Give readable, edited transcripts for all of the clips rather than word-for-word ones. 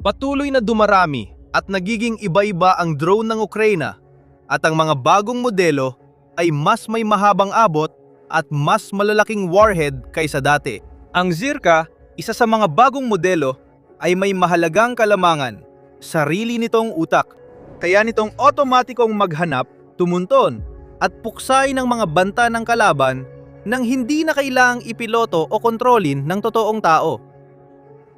Patuloy na dumarami at nagiging iba-iba ang drone ng Ukraine at ang mga bagong modelo ay mas may mahabang abot at mas malalaking warhead kaysa dati. Ang Zirka, isa sa mga bagong modelo, ay may mahalagang kalamangan, sarili nitong utak. Kaya nitong otomatikong maghanap, tumunton, at puksay ng mga banta ng kalaban nang hindi na kailangang ipiloto o kontrolin ng totoong tao.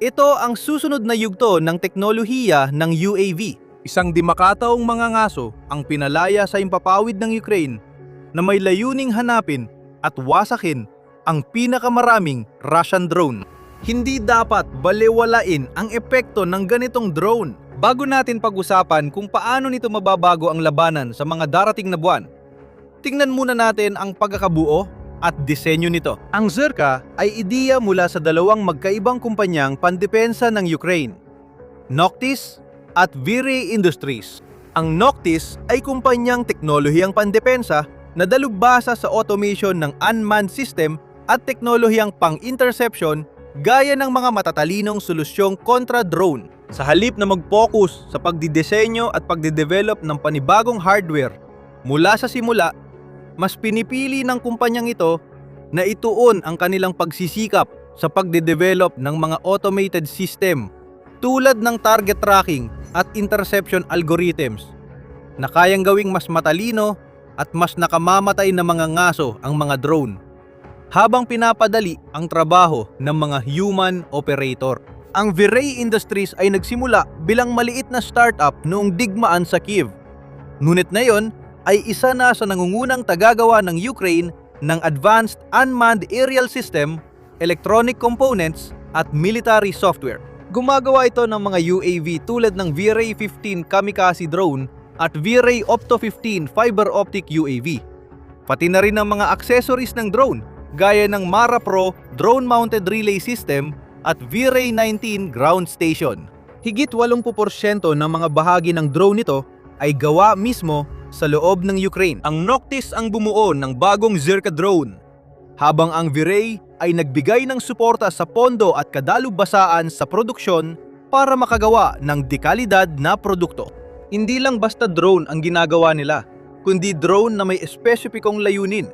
Ito ang susunod na yugto ng teknolohiya ng UAV. Isang di makataong mga ngaso ang pinalaya sa impapawid ng Ukraine na may layuning hanapin at wasakin ang pinakamaraming Russian drone. Hindi dapat balewalain ang epekto ng ganitong drone. Bago natin pag-usapan kung paano nito mababago ang labanan sa mga darating na buwan, tingnan muna natin ang pagkakabuo at disenyo nito. Ang Zirka ay ideya mula sa dalawang magkaibang kumpanyang pandepensa ng Ukraine, Noctis at Viray Industries. Ang Noctis ay kumpanyang teknolohiyang pandepensa na dalubhasa sa automation ng unmanned system at teknolohiyang pang-interception gaya ng mga matatalinong solusyong kontra-drone. Sa halip na mag-focus sa pagdidesenyo at pagdidevelop ng panibagong hardware mula sa simula, mas pinipili ng kumpanyang ito na ituon ang kanilang pagsisikap sa pagde-develop ng mga automated system tulad ng target tracking at interception algorithms na kayang gawing mas matalino at mas nakamamatay na mga ngaso ang mga drone habang pinapadali ang trabaho ng mga human operator. Ang Viray Industries ay nagsimula bilang maliit na startup noong digmaan sa Kiev. Ngunit ngayon ay isa na sa nangungunang tagagawa ng Ukraine ng advanced unmanned aerial system, electronic components at military software. Gumagawa ito ng mga UAV tulad ng Viray 15 kamikaze drone at Viray Opto 15 fiber optic UAV. Pati na rin ang mga accessories ng drone gaya ng Mara Pro drone mounted relay system at Viray 19 ground station. Higit 80% ng mga bahagi ng drone nito ay gawa mismo sa loob ng Ukraine. Ang Noctis ang bumuo ng bagong Zirka drone, habang ang Viray ay nagbigay ng suporta sa pondo at kadalubhasaan sa produksyon para makagawa ng dekalidad na produkto. Hindi lang basta drone ang ginagawa nila, kundi drone na may espesipikong layunin,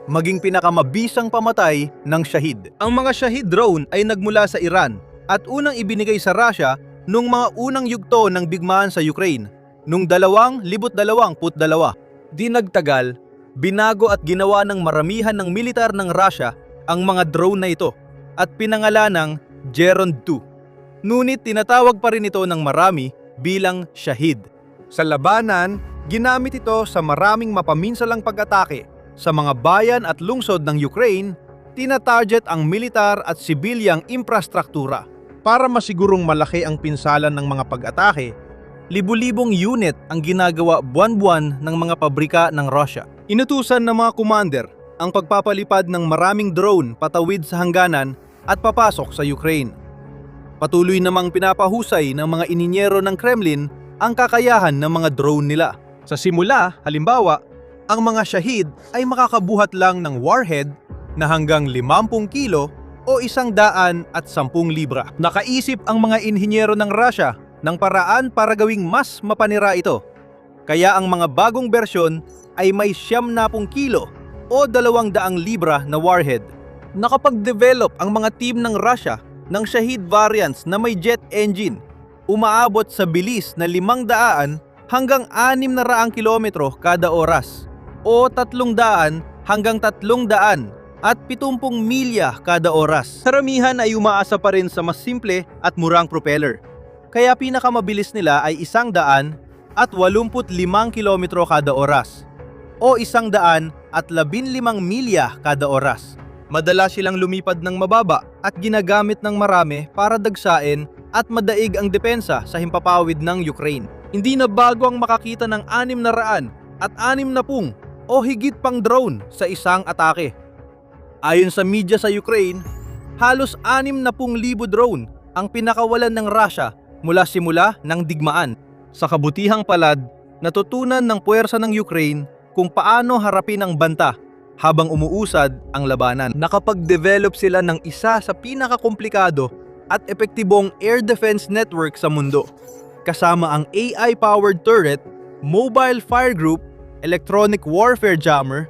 maging pinakamabisang pamatay ng Shahid. Ang mga Shahid drone ay nagmula sa Iran at unang ibinigay sa Russia nung mga unang yugto ng digmaan sa Ukraine noong 2022. Di nagtagal, binago at ginawa ng maramihan ng militar ng Russia ang mga drone na ito at pinangalan ng Geron 2. Ngunit tinatawag pa rin ito ng marami bilang Shahid. Sa labanan, ginamit ito sa maraming mapaminsalang pag-atake sa mga bayan at lungsod ng Ukraine. Tina-target ang militar at sibilyang infrastruktura. Para masigurong malaki ang pinsalan ng mga pag-atake, libu-libong unit ang ginagawa buwan-buwan ng mga pabrika ng Russia. Inutusan ng mga commander ang pagpapalipad ng maraming drone patawid sa hangganan at papasok sa Ukraine. Patuloy namang pinapahusay ng mga ininyero ng Kremlin ang kakayahan ng mga drone nila. Sa simula, halimbawa, ang mga Shahid ay makakabuhat lang ng warhead na hanggang 50 kilo o 110 libra. Nakaisip ang mga inhinyero ng Russia ng paraan para gawing mas mapanira ito. Kaya ang mga bagong bersyon ay may 70 kilo o 200 libra na warhead. Nakapag-develop ang mga team ng Russia ng Shahid variants na may jet engine. Umaabot sa bilis na 500 hanggang 600 kilometro kada oras o 300 hanggang 300 at 70 milya kada oras. Karamihan ay umaasa pa rin sa mas simple at murang propeller. Kaya pinakamabilis nila ay 185 kilometro kada oras o 115 milya kada oras. Madalas silang lumipad ng mababa at ginagamit ng marami para dagsain at madaig ang depensa sa himpapawid ng Ukraine. Hindi na bago ang makakita ng 600 at 60 o higit pang drone sa isang atake. Ayon sa media sa Ukraine, halos 60,000 drone ang pinakawalan ng Russia mula simula ng digmaan. Sa kabutihang palad, natutunan ng puwersa ng Ukraine kung paano harapin ang banta habang umuusad ang labanan. Nakapag-develop sila ng isa sa pinakakomplikado at epektibong air defense network sa mundo, kasama ang AI-powered turret, mobile fire group, electronic warfare jammer,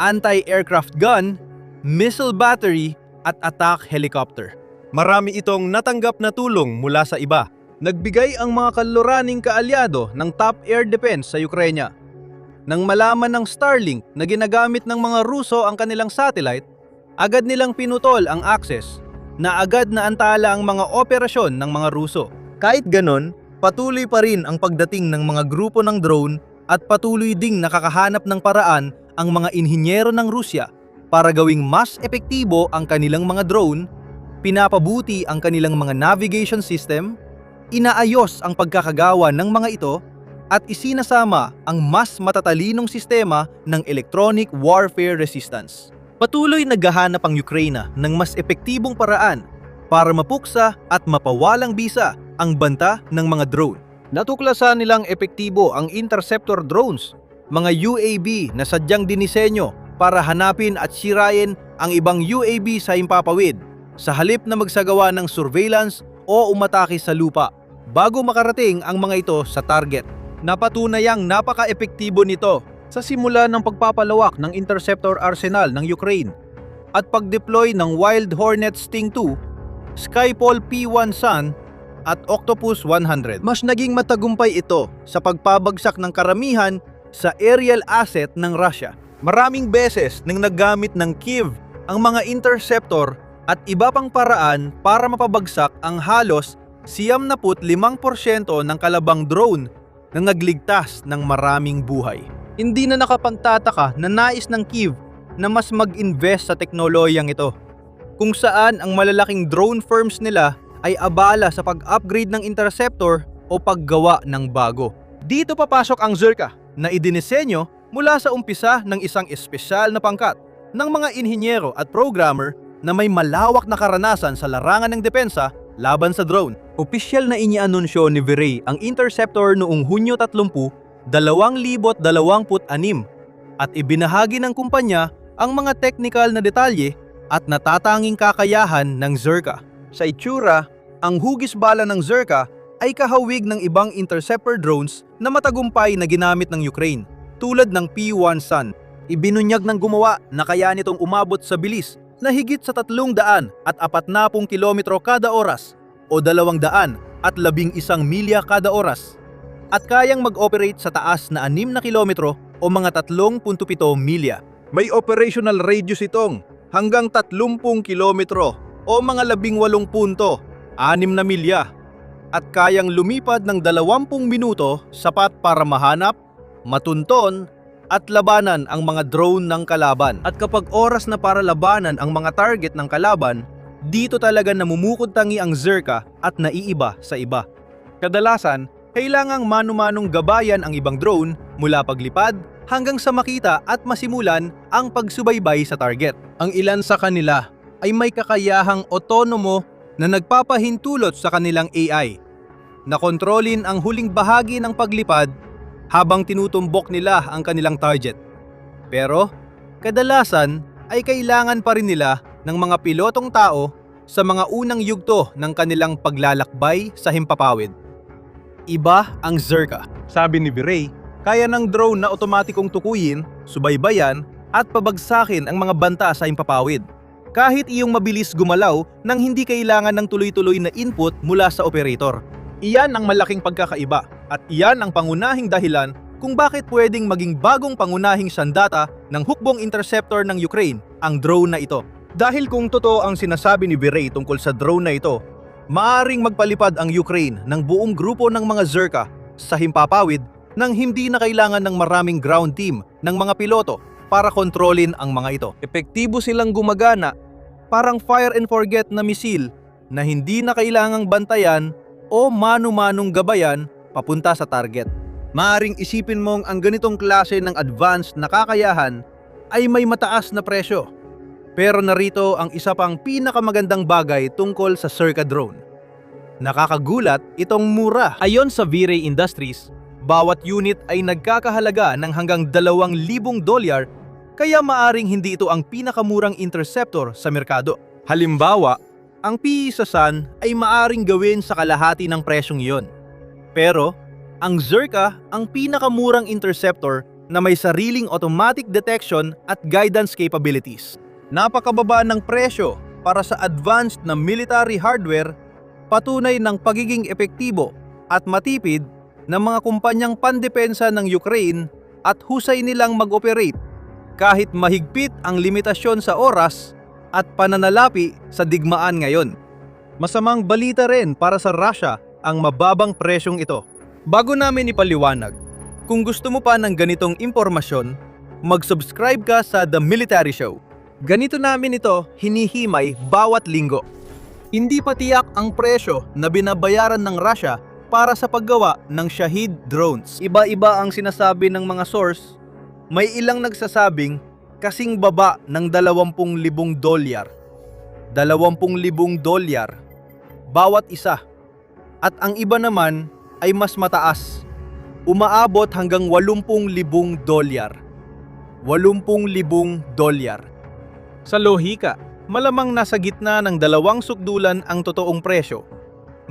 anti-aircraft gun, missile battery, at attack helicopter. Marami itong natanggap na tulong mula sa iba. Nagbigay ang mga kaluraning kaalyado ng top air defense sa Ukraine. Nang malaman ng Starlink na ginagamit ng mga Ruso ang kanilang satellite, agad nilang pinutol ang access na agad na antala ang mga operasyon ng mga Ruso. Kahit ganon, patuloy pa rin ang pagdating ng mga grupo ng drone at patuloy ding nakakahanap ng paraan ang mga inhinyero ng Rusya para gawing mas epektibo ang kanilang mga drone, pinapabuti ang kanilang mga navigation system, inaayos ang pagkakagawa ng mga ito, at isinasama ang mas matatalinong sistema ng electronic warfare resistance. Patuloy naghahanap ang Ukraine ng mas epektibong paraan para mapuksa at mapawalang bisa ang banta ng mga drone. Natuklasan nilang epektibo ang interceptor drones, mga UAV na sadyang dinisenyo para hanapin at sirain ang ibang UAV sa himpapawid, sa halip na magsagawa ng surveillance o umatake sa lupa bago makarating ang mga ito sa target. Napatunayang napaka-epektibo nito sa simula ng pagpapalawak ng interceptor arsenal ng Ukraine at pag-deploy ng Wild Hornet Sting 2, Skyfall P1 Sun at Octopus 100. Mas naging matagumpay ito sa pagpabagsak ng karamihan sa aerial asset ng Russia. Maraming beses nang naggamit ng Kyiv ang mga interceptor at iba pang paraan para mapabagsak ang halos 95% ng kalabang drone na nagligtas ng maraming buhay. Hindi na nakapagtataka na nais ng Kyiv na mas mag-invest sa teknolohiyang ito, kung saan ang malalaking drone firms nila ay abala sa pag-upgrade ng interceptor o paggawa ng bago. Dito papasok ang Zerka na idinisenyo mula sa umpisa ng isang espesyal na pangkat ng mga inhinyero at programmer na may malawak na karanasan sa larangan ng depensa laban sa drone. Opisyal na inianunsyo ni Virey ang interceptor noong Hunyo 30, 2026 at ibinahagi ng kumpanya ang mga technical na detalye at natatanging kakayahan ng Zerka. Sa itsura, ang hugis bala ng Zerka ay kahawig ng ibang interceptor drones na matagumpay na ginamit ng Ukraine, tulad ng P1 Sun. Ibinunyag ng gumawa na kaya nitong umabot sa bilis na higit sa 340 kilometro kada oras o 211 milya kada oras at kayang mag-operate sa taas na 6 na kilometro o mga 3.7 milya. May operational radius itong hanggang 30 kilometro o mga 18.6 na milya at kayang lumipad ng 20 minuto, sapat para mahanap, matunton at labanan ang mga drone ng kalaban. At kapag oras na para labanan ang mga target ng kalaban, dito talaga namumukod tangi ang Zerka at naiiba sa iba. Kadalasan, kailangang manu-manong gabayan ang ibang drone mula paglipad hanggang sa makita at masimulan ang pagsubaybay sa target. Ang ilan sa kanila ay may kakayahang otonomo na nagpapahintulot sa kanilang AI na kontrolin ang huling bahagi ng paglipad habang tinutumbok nila ang kanilang target. Pero, kadalasan ay kailangan pa rin nila ng mga pilotong tao sa mga unang yugto ng kanilang paglalakbay sa himpapawid. Iba ang Zerka. Sabi ni Virey, kaya ng drone na otomatikong tukuyin, subaybayan at pabagsakin ang mga banta sa himpapawid, kahit iyong mabilis gumalaw nang hindi kailangan ng tuloy-tuloy na input mula sa operator. Iyan ang malaking pagkakaiba at iyan ang pangunahing dahilan kung bakit pwedeng maging bagong pangunahing sandata ng hukbong interceptor ng Ukraine ang drone na ito. Dahil kung totoo ang sinasabi ni Virey tungkol sa drone na ito, maaring magpalipad ang Ukraine ng buong grupo ng mga Zerka sa himpapawid nang hindi na kailangan ng maraming ground team ng mga piloto para kontrolin ang mga ito. Epektibo silang gumagana, parang fire and forget na misil na hindi na kailangang bantayan o manu-manong gabayan papunta sa target. Maaring isipin mong ang ganitong klase ng advanced na kakayahan ay may mataas na presyo. Pero narito ang isa pang pinakamagandang bagay tungkol sa Zerka drone. Nakakagulat itong mura. Ayon sa Virey Industries, bawat unit ay nagkakahalaga ng hanggang $2,000, kaya maaring hindi ito ang pinakamurang interceptor sa merkado. Halimbawa, Ang PE sa Sun ay maaring gawin sa kalahati ng presyong iyon. Pero, ang Zerka ang pinakamurang interceptor na may sariling automatic detection at guidance capabilities. Napakababa ng presyo para sa advanced na military hardware, patunay ng pagiging epektibo at matipid ng mga kumpanyang pandepensa ng Ukraine at husay nilang mag-operate kahit mahigpit ang limitasyon sa oras at pananalapi sa digmaan ngayon. Masamang balita rin para sa Russia ang mababang presyong ito. Bago namin ipaliwanag, kung gusto mo pa ng ganitong impormasyon, mag-subscribe ka sa The Military Show. Ganito namin ito hinihimay bawat linggo. Hindi pa tiyak ang presyo na binabayaran ng Russia para sa paggawa ng Shahid drones. Iba-iba ang sinasabi ng mga source. May ilang nagsasabing kasing baba ng $20,000. $20,000 bawat isa. At ang iba naman ay mas mataas. Umaabot hanggang $80,000. $80,000. Sa lohika, malamang nasa gitna ng dalawang sukdulan ang totoong presyo.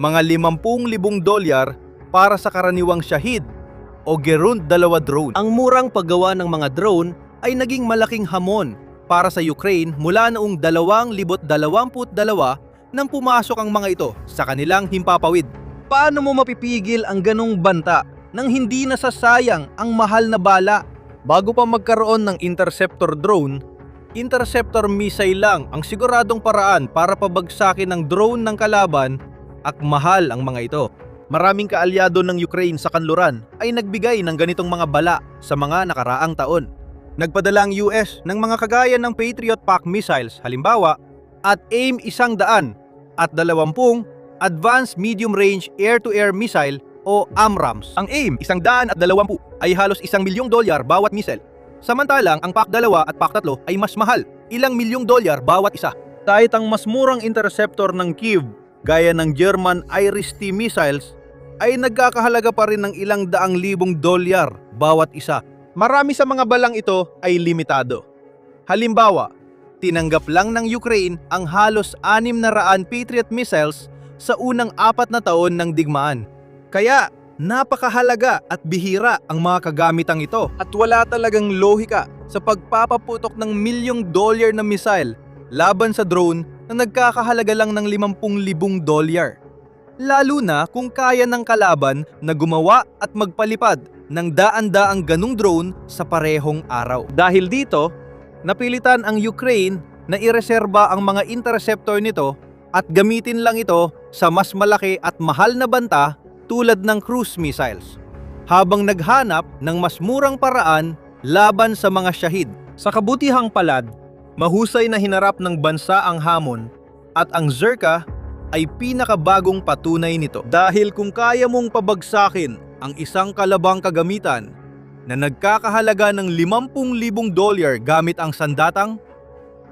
Mga $50,000 para sa karaniwang Shahid o Gerund 2 drone. Ang murang paggawa ng mga drone ay naging malaking hamon para sa Ukraine mula noong 2022 nang pumasok ang mga ito sa kanilang himpapawid. Paano mo mapipigil ang ganong banta nang hindi nasasayang ang mahal na bala? Bago pa magkaroon ng interceptor drone, interceptor missile lang ang siguradong paraan para pabagsakin ng drone ng kalaban at mahal ang mga ito. Maraming kaalyado ng Ukraine sa kanluran ay nagbigay ng ganitong mga bala sa mga nakaraang taon. Nagpadala ang US ng mga kagaya ng Patriot Pack missiles halimbawa at AIM-100 at 20 Advanced Medium Range Air-to-Air Missile o AMRAAMs. Ang AIM-100 at 20 ay halos $1,000,000 bawat missile. Samantalang ang PAC-2 at PAC-3 ay mas mahal, ilang $1,000,000 bawat isa. Kahit ang mas murang interceptor ng Kyiv gaya ng German Iris-T missiles ay nagkakahalaga pa rin ng ilang $100,000 bawat isa. Marami sa mga balang ito ay limitado. Halimbawa, tinanggap lang ng Ukraine ang halos 600 Patriot missiles sa unang 4 na taon ng digmaan. Kaya napakahalaga at bihira ang mga kagamitang ito at wala talagang lohika sa pagpapaputok ng $1,000,000 na missile laban sa drone na nagkakahalaga lang ng $50,000. Lalo na kung kaya ng kalaban na gumawa at magpalipad ng daan-daang ganung drone sa parehong araw. Dahil dito, napilitan ang Ukraine na ireserba ang mga interceptor nito at gamitin lang ito sa mas malaki at mahal na banta tulad ng cruise missiles, habang naghanap ng mas murang paraan laban sa mga Shahid. Sa kabutihang palad, mahusay na hinarap ng bansa ang hamon at ang Zerka ay pinakabagong patunay nito. Dahil kung kaya mong pabagsakin ang isang kalabang kagamitan na nagkakahalaga ng $50,000 gamit ang sandatang,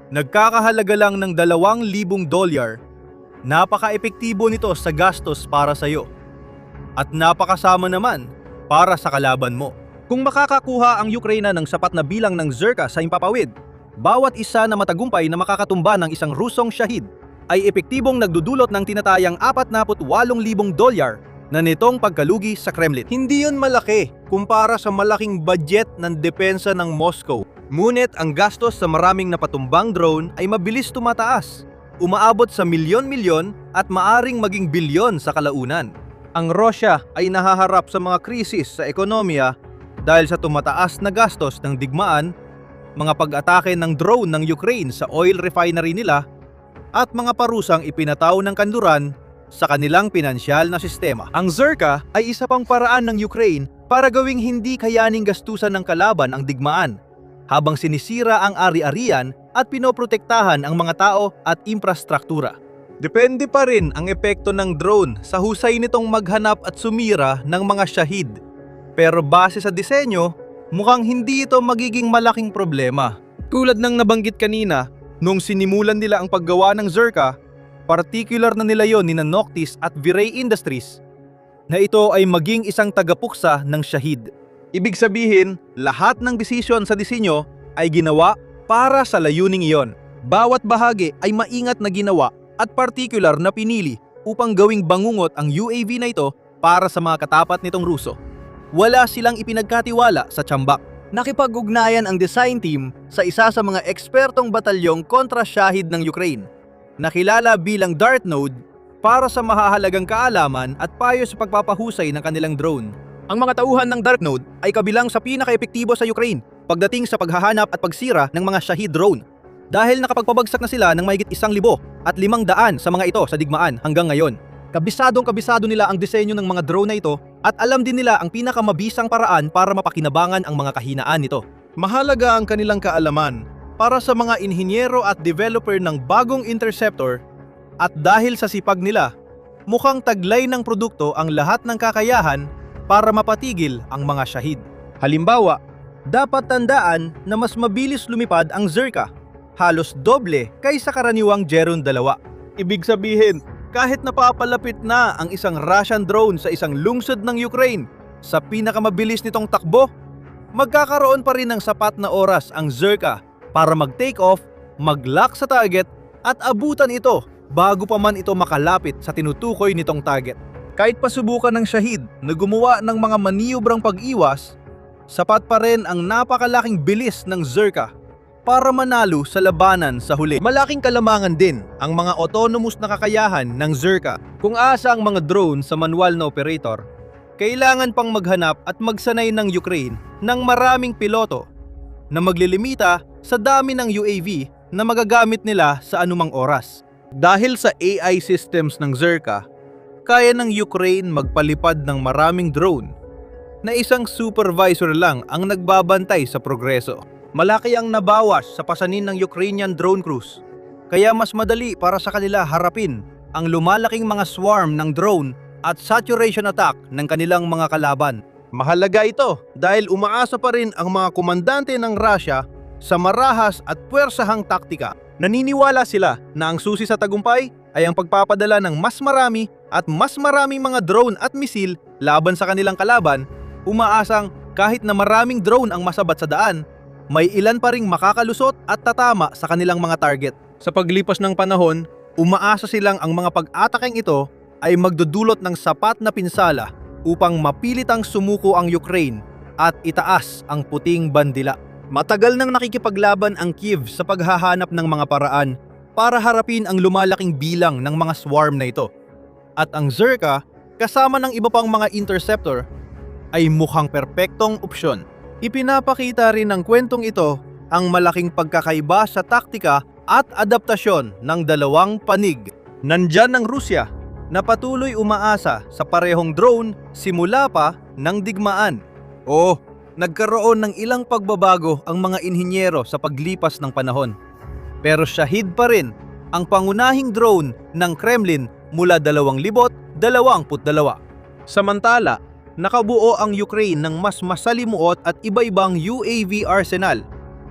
nagkakahalaga lang ng $2,000, napaka-epektibo nito sa gastos para sa iyo. At napakasama naman para sa kalaban mo. Kung makakakuha ang Ukraine ng sapat na bilang ng Zerka sa himpapawid, bawat isa na matagumpay na makakatumba ng isang Rusong Shahid ay epektibong nagdudulot ng tinatayang $48,000 na nitong pagkalugi sa Kremlin. Hindi yun malaki kumpara sa malaking budget ng depensa ng Moscow. Ngunit ang gastos sa maraming napatumbang drone ay mabilis tumataas. Umaabot sa milyon-milyon at maaring maging bilyon sa kalaunan. Ang Russia ay nahaharap sa mga krisis sa ekonomiya dahil sa tumataas na gastos ng digmaan, mga pag-atake ng drone ng Ukraine sa oil refinery nila, at mga parusang ipinataw ng kanluran sa kanilang pinansyal na sistema. Ang Zerka ay isa pang paraan ng Ukraine para gawing hindi kayaning gastusan ng kalaban ang digmaan, habang sinisira ang ari-arian at pinoprotektahan ang mga tao at infrastruktura. Depende pa rin ang epekto ng drone sa husay nitong maghanap at sumira ng mga Shahid. Pero base sa disenyo, mukhang hindi ito magiging malaking problema. Tulad ng nabanggit kanina, nung sinimulan nila ang paggawa ng Zerka, particular na nila yon ni Noctis at Viray Industries na ito ay maging isang tagapuksa ng Shahid. Ibig sabihin, lahat ng desisyon sa disenyo ay ginawa para sa layuning iyon. Bawat bahagi ay maingat na ginawa at particular na pinili upang gawing bangungot ang UAV na ito para sa mga katapat nitong Ruso. Wala silang ipinagkatiwala sa tiambak. Nakipag-ugnayan ang design team sa isa sa mga ekspertong batalyong kontra Shahid ng Ukraine, nakilala bilang Dart Node, para sa mahahalagang kaalaman at payo sa pagpapahusay ng kanilang drone. Ang mga tauhan ng Dart Node ay kabilang sa pinaka-epektibo sa Ukraine pagdating sa paghahanap at pagsira ng mga Shahid drone, dahil nakapagpabagsak na sila ng mahigit 1,500 sa mga ito sa digmaan hanggang ngayon. Kabisado nila ang disenyo ng mga drone na ito at alam din nila ang pinakamabisang paraan para mapakinabangan ang mga kahinaan nito. Mahalaga ang kanilang kaalaman para sa mga inhinyero at developer ng bagong interceptor, at dahil sa sipag nila, mukhang taglay ng produkto ang lahat ng kakayahan para mapatigil ang mga Shahid. Halimbawa, dapat tandaan na mas mabilis lumipad ang Zirka, halos doble kaysa karaniwang Geron 2. Ibig sabihin, kahit napapalapit na ang isang Russian drone sa isang lungsod ng Ukraine sa pinakamabilis nitong takbo, magkakaroon pa rin ng sapat na oras ang Zirka para mag-take off, mag-lock sa target at abutan ito bago pa man ito makalapit sa tinutukoy nitong target. Kahit pasubukan ng Shahid na gumawa ng mga maniobrang pag-iwas, sapat pa rin ang napakalaking bilis ng Zirka para manalo sa labanan sa huli. Malaking kalamangan din ang mga autonomous na kakayahan ng Zirka. Kung asa ang mga drone sa manual na operator, kailangan pang maghanap at magsanay ng Ukraine ng maraming piloto na maglilimita sa dami ng UAV na magagamit nila sa anumang oras. Dahil sa AI systems ng Zirka, kaya ng Ukraine magpalipad ng maraming drone na isang supervisor lang ang nagbabantay sa progreso. Malaki ang nabawas sa pasanin ng Ukrainian drone crews, kaya mas madali para sa kanila harapin ang lumalaking mga swarm ng drone at saturation attack ng kanilang mga kalaban. Mahalaga ito dahil umaasa pa rin ang mga komandante ng Russia sa marahas at puwersahang taktika. Naniniwala sila na ang susi sa tagumpay ay ang pagpapadala ng mas marami at mas maraming mga drone at misil laban sa kanilang kalaban, umaasang kahit na maraming drone ang masabat sa daan, may ilan pa ring makakalusot at tatama sa kanilang mga target. Sa paglipas ng panahon, umaasa silang ang mga pag-atakeng ito ay magdudulot ng sapat na pinsala upang mapilitang sumuko ang Ukraine at itaas ang puting bandila. Matagal nang nakikipaglaban ang Kyiv sa paghahanap ng mga paraan para harapin ang lumalaking bilang ng mga swarm na ito. At ang Zirka, kasama ng iba pang mga interceptor, ay mukhang perpektong opsyon. Ipinapakita rin ng kwentong ito ang malaking pagkakaiba sa taktika at adaptasyon ng dalawang panig. Nandyan ang Rusya na patuloy umaasa sa parehong drone simula pa ng digmaan. Nagkaroon ng ilang pagbabago ang mga inhinyero sa paglipas ng panahon. Pero Shahid pa rin ang pangunahing drone ng Kremlin mula 2022. Samantala, nakabuo ang Ukraine ng mas masalimuot at iba-ibang UAV arsenal,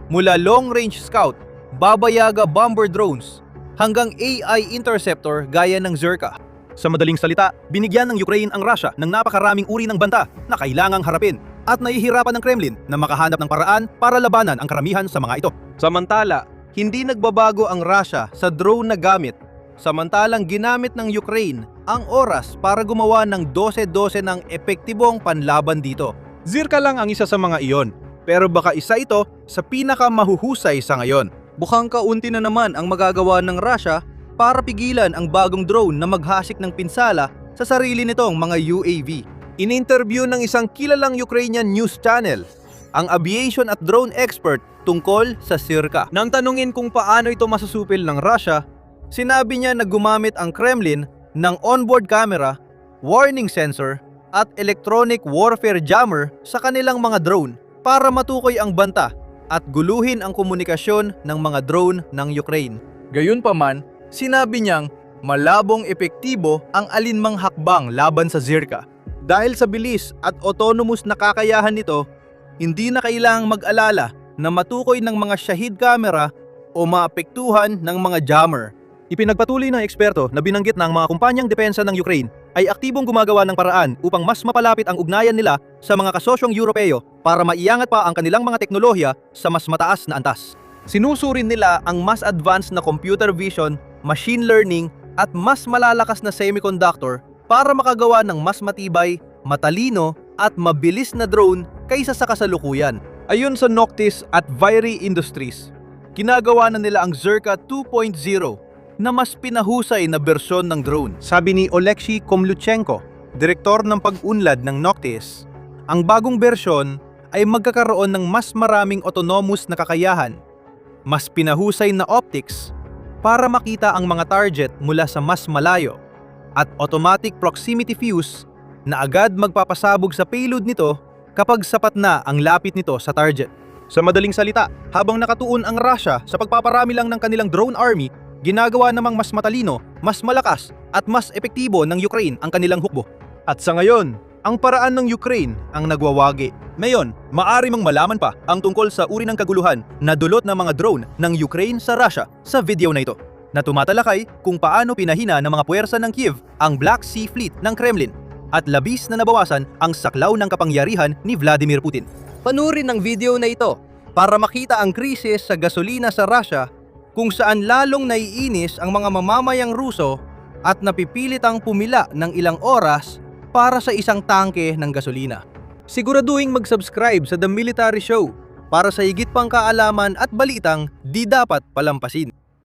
mula long-range scout, babayaga bomber drones, hanggang AI interceptor gaya ng Zirka. Sa madaling salita, binigyan ng Ukraine ang Russia ng napakaraming uri ng banta na kailangang harapin, at nahihirapan ng Kremlin na makahanap ng paraan para labanan ang karamihan sa mga ito. Samantala, hindi nagbabago ang Russia sa drone na gamit, samantalang ginamit ng Ukraine ang oras para gumawa ng 12-12 ng epektibong panlaban dito. Zirka lang ang isa sa mga iyon, pero baka isa ito sa pinakamahuhusay sa ngayon. Mukhang kaunti na naman ang magagawa ng Russia para pigilan ang bagong drone na maghasik ng pinsala sa sarili nitong mga UAV. In-interview ng isang kilalang Ukrainian news channel ang aviation at drone expert tungkol sa Zirka. Nang tanungin kung paano ito masusupil ng Russia, sinabi niya na gumamit ang Kremlin ng onboard camera, warning sensor at electronic warfare jammer sa kanilang mga drone para matukoy ang banta at guluhin ang komunikasyon ng mga drone ng Ukraine. Gayunpaman, sinabi niyang malabong epektibo ang alinmang hakbang laban sa Zirka. Dahil sa bilis at autonomous na kakayahan nito, hindi na kailangang mag-alala na matukoy ng mga Shahid camera o maapektuhan ng mga jammer. Ipinagpatuloy ng eksperto na binanggit ng mga kumpanyang depensa ng Ukraine ay aktibong gumagawa ng paraan upang mas mapalapit ang ugnayan nila sa mga kasosyong Europeo para maiangat pa ang kanilang mga teknolohiya sa mas mataas na antas. Sinusurin nila ang mas advanced na computer vision, machine learning at mas malalakas na semiconductor para makagawa ng mas matibay, matalino at mabilis na drone kaysa sa kasalukuyan. Ayon sa Noctis at Viry Industries, ginagawa na nila ang Zerka 2.0 na mas pinahusay na bersyon ng drone. Sabi ni Oleksiy Komluchenko, direktor ng pag-unlad ng Noctis, ang bagong bersyon ay magkakaroon ng mas maraming autonomous na kakayahan, mas pinahusay na optics para makita ang mga target mula sa mas malayo, at automatic proximity fuse na agad magpapasabog sa payload nito kapag sapat na ang lapit nito sa target. Sa madaling salita, habang nakatuon ang Russia sa pagpaparami lang ng kanilang drone army, ginagawa namang mas matalino, mas malakas at mas epektibo ng Ukraine ang kanilang hukbo. At sa ngayon, ang paraan ng Ukraine ang nagwawagi. Ngayon, maaari mong malaman pa ang tungkol sa uri ng kaguluhan na dulot ng mga drone ng Ukraine sa Russia sa video na ito, na tumatalakay kung paano pinahina ng mga puwersa ng Kiev ang Black Sea Fleet ng Kremlin at labis na nabawasan ang saklaw ng kapangyarihan ni Vladimir Putin. Panurin ang video na ito para makita ang krisis sa gasolina sa Russia, kung saan lalong naiinis ang mga mamamayang Ruso at napipilitang pumila ng ilang oras para sa isang tangke ng gasolina. Siguraduhin mag-subscribe sa The Military Show para sa higit pang kaalaman at balitang di dapat palampasin.